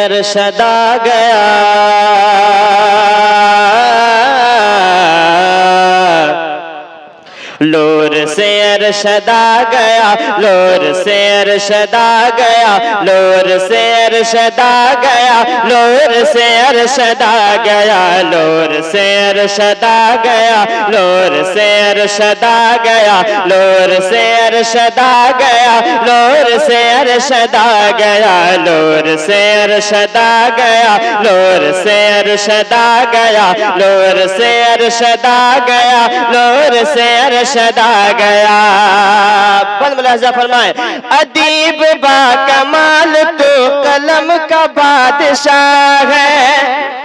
अरशद आ गया, लोर से अरशद आ गया, लोर से अरशद आ गया, लोर से अरशद आ गया, लोर से अरशद आ गया, लोर से अरशद आ गया, लोर से अरशद आ गया, लोर से अरशद आ गया, लोर से अरशद आ गया, लोर से अरशद आ गया, लोर से अरशद आ गया, लोर से अरशद आ गया, लोर से अरशद आ गया। बंद मुलाजा फरमाए, अदीब बा कमाल तो कलम का बादशाह है,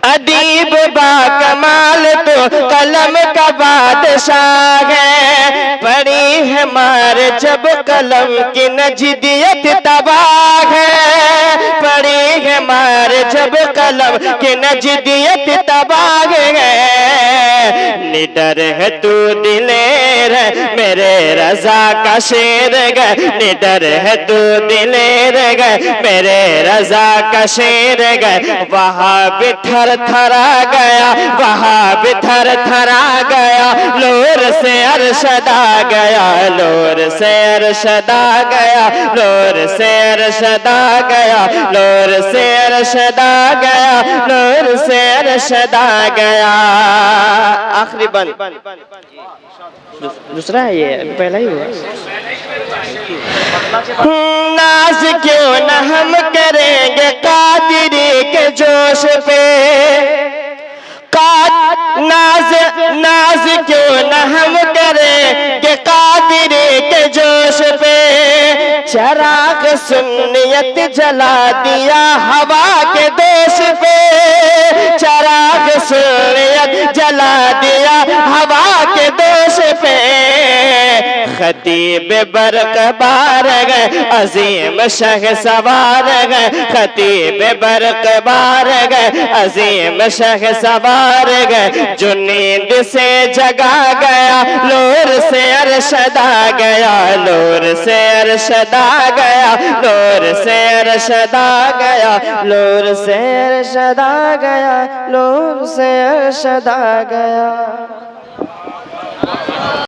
अदीब बा कमाल तो कलम का बादशाह है, पड़ी है मार जब कलम की नजदियत तबाह है, पड़ी है मार जब कलम की नजदियत तबाह है, निडर है तू दिलेर मेरे रजा का शेर गए, निडर है तू दिलेर गए मेरे रजा का शेर गए, वहाँ भी थर थरा गया, वहाँ भी थर थरा गया, लोर से अरशद आ गया, लोर से अरशद आ गया, लोर से अरशद आ गया, लोर से अरशद आ गया, लोर से अरशद आ गया। आखिरी बंद, दूसरा है ये, पहला ही हुआ। नाज क्यों न हम करेंगे कादिरी के जोश पे, नाज नाज क्यों न हम करेंगे कादिरी के जोश पे, चराग सुन्नियत जला दिया हवा के दोष पे, चराग सुन्नियत जला दिया हवा के दोष पे, खतीब बरकबार गए अजीम शह सवार गए, खतीब बरकबार गए अजीम शह सवार गए, जो नींद से जगा गया, लोर से अरशद आ गया, लोर से अरशद आ गया, लोर से अरशद आ गया, लोर से अरशद आ गया, लोर से अरशद आ गया।